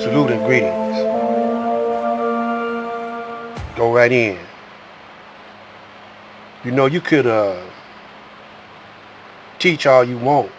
Salute and greetings. Go right in. You know, you could teach all you want,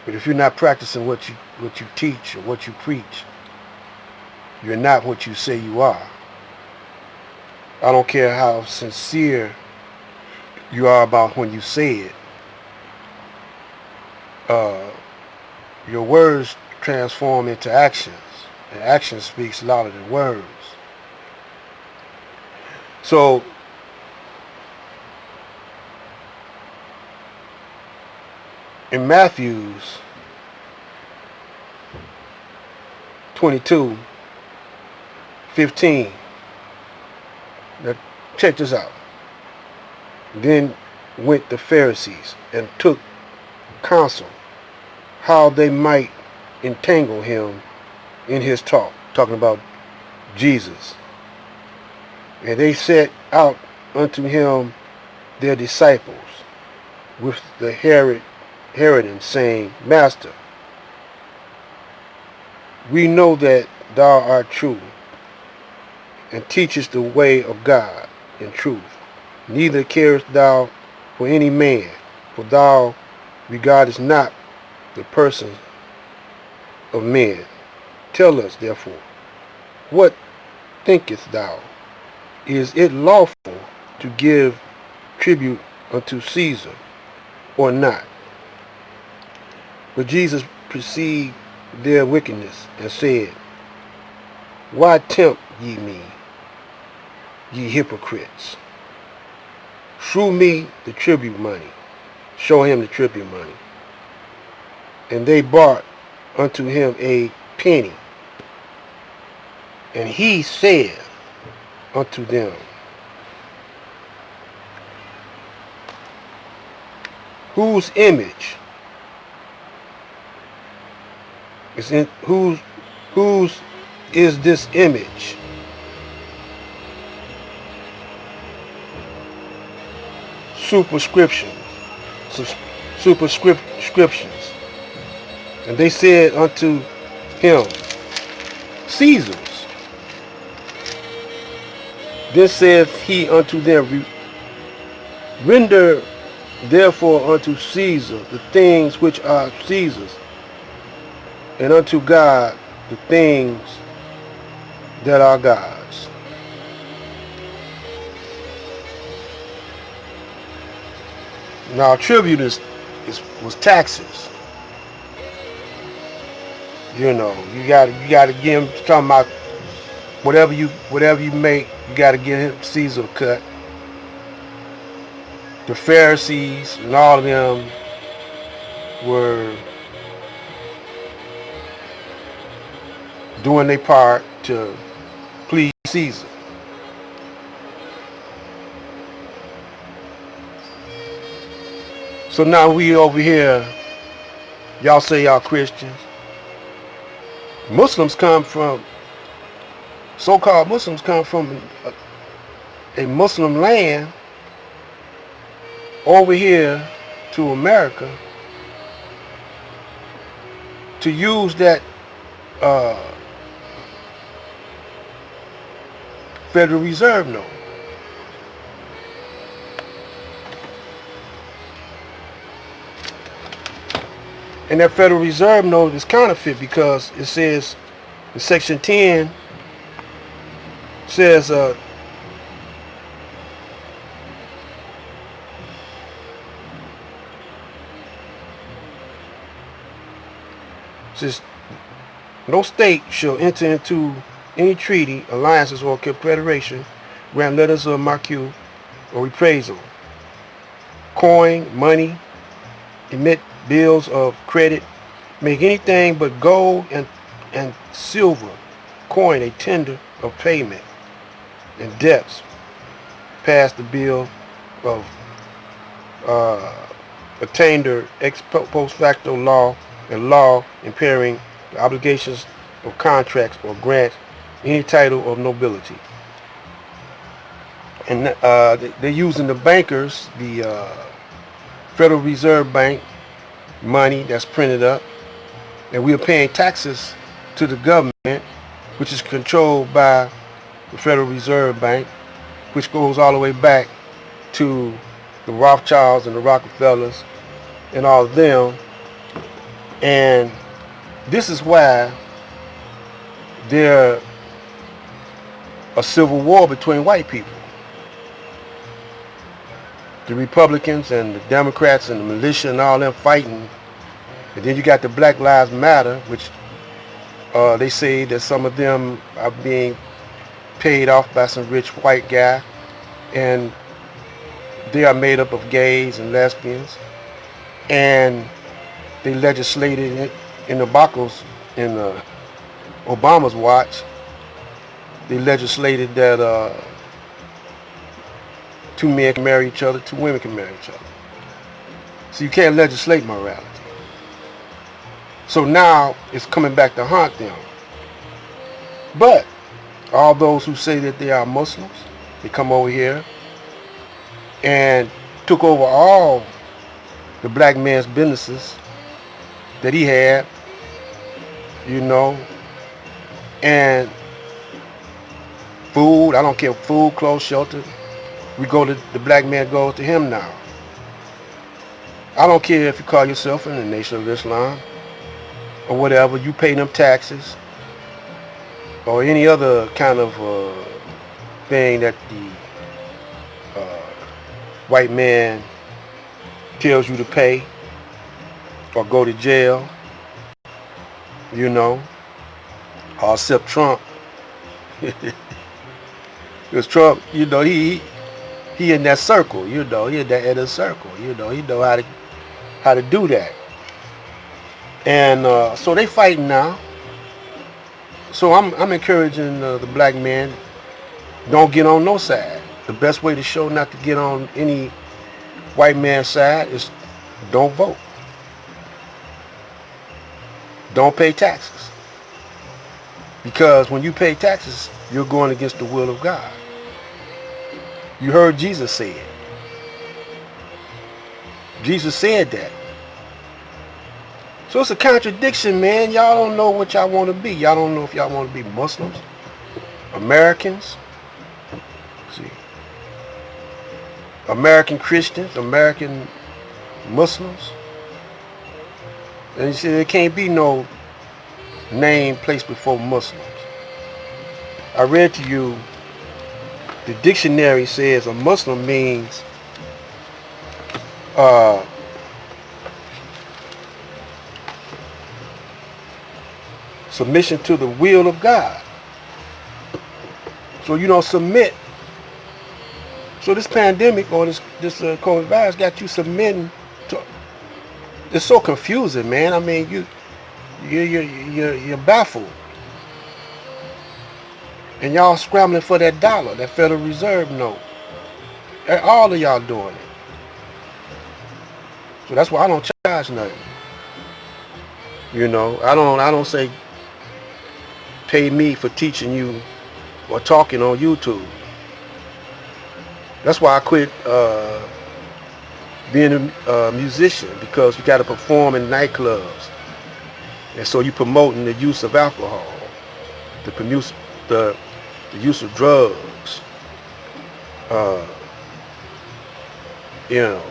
but if you're not practicing what you teach or what you preach, you're not what you say you are. I don't care how sincere you are about when you say it. Your words transform into actions, and action speaks louder than words. So, in Matthew's 22:15, now check this out. Then went the Pharisees and took counsel how they might entangle him in his talk, talking about Jesus. And they set out unto him their disciples with the Herodians, saying, Master, we know that thou art true, and teachest the way of God in truth. Neither carest thou for any man, for thou regardest not the person of men. Tell us, therefore, what thinkest thou? Is it lawful to give tribute unto Caesar or not? But Jesus perceived their wickedness and said, Why tempt ye me, ye hypocrites? Shew me the tribute money. Show him the tribute money. And they brought unto him a penny. And he said unto them, Whose image is in whose is this image? Superscriptions. Superscriptions. And they said unto him, Caesar's. Then saith he unto them, Render therefore unto Caesar the things which are Caesar's, and unto God the things that are God's. Now tribute was taxes. You know, you gotta give him, talking about whatever you make, you gotta give him Caesar a cut. The Pharisees and all of them were doing their part to please Caesar. So now we over here, y'all say y'all Christians. So-called Muslims come from a Muslim land over here to America to use that Federal Reserve note. And that Federal Reserve note is counterfeit because it says in Section 10 says says no state shall enter into any treaty, alliances, or confederation, grant letters of marque or reprisal, coin, money, emit bills of credit, make anything but gold and silver coin a tender of payment, and debts pass the bill of attainder ex post facto law and law impairing the obligations of contracts or grant any title of nobility. And they're using the bankers, the Federal Reserve Bank money that's printed up And we are paying taxes to the government, which is controlled by the Federal Reserve Bank, which goes all the way back to the Rothschilds and the Rockefellers and all of them. And this is why there's a civil war between white people. The Republicans and the Democrats and the militia and all them fighting. And then you got the Black Lives Matter, which they say that some of them are being paid off by some rich white guy. And they are made up of gays and lesbians. And they legislated it in the Obama's watch. They legislated that two men can marry each other, two women can marry each other. So you can't legislate morality. So now it's coming back to haunt them. But all those who say that they are Muslims, they come over here and took over all the black man's businesses that he had, you know, and food, I don't care, food, clothes, shelter. The black man goes to him now. I don't care if you call yourself in the Nation of Islam or whatever, you pay them taxes or any other kind of thing that the white man tells you to pay or go to jail, you know, or except Trump. Because Trump, you know, he in that circle, you know, he in that inner circle, you know, he know how to do that. And so they fighting now. So I'm encouraging the black man, don't get on no side. The best way to show not to get on any white man's side is don't vote. Don't pay taxes. Because when you pay taxes, you're going against the will of God. You heard Jesus say it. Jesus said that. So it's a contradiction, man. Y'all don't know what y'all want to be. Y'all don't know if y'all want to be Muslims, Americans, see, American Christians, American Muslims. And you see, there can't be no name placed before Muslims. I read to you, the dictionary says a Muslim means submission to the will of God. So you don't submit. So this pandemic or this COVID virus got you submitting to. It's so confusing, man. I mean, you're baffled, and y'all scrambling for that dollar, that Federal Reserve note. All of y'all doing it. So that's why I don't charge nothing. You know, I don't say pay me for teaching you or talking on YouTube. That's why I quit being a musician, because you got to perform in nightclubs, and so you promoting the use of alcohol, the use of drugs, you know,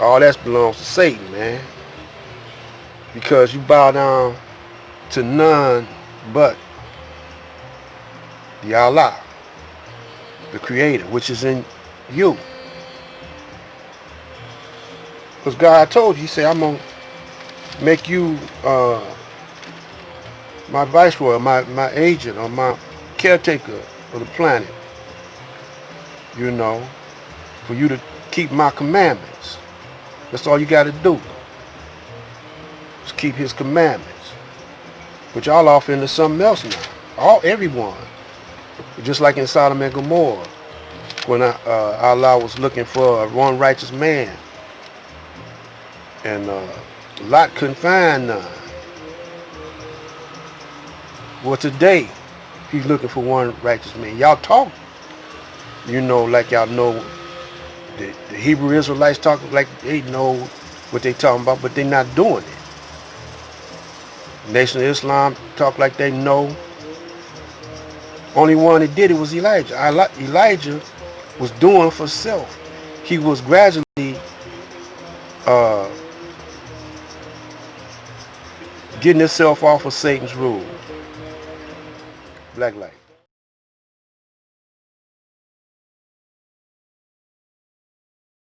all that belongs to Satan, man, because you bow down to none but the Allah, the Creator, which is in you. Because God told you, He said, I'm going to make you my viceroy, my agent, or my caretaker of the planet, you know, for you to keep my commandments. That's all you got to do. Just keep His commandments. But y'all off into something else now. Everyone. Just like in Sodom and Gomorrah, when Allah was looking for one righteous man, and Lot couldn't find none. Well, today, He's looking for one righteous man. Y'all talk, you know, like y'all know the Hebrew Israelites talk like they know what they talking about, but they're not doing it. Nation of Islam talk like they know. Only one that did it was Elijah. Elijah was doing for self. He was gradually uh, getting himself off of Satan's rule. Black light.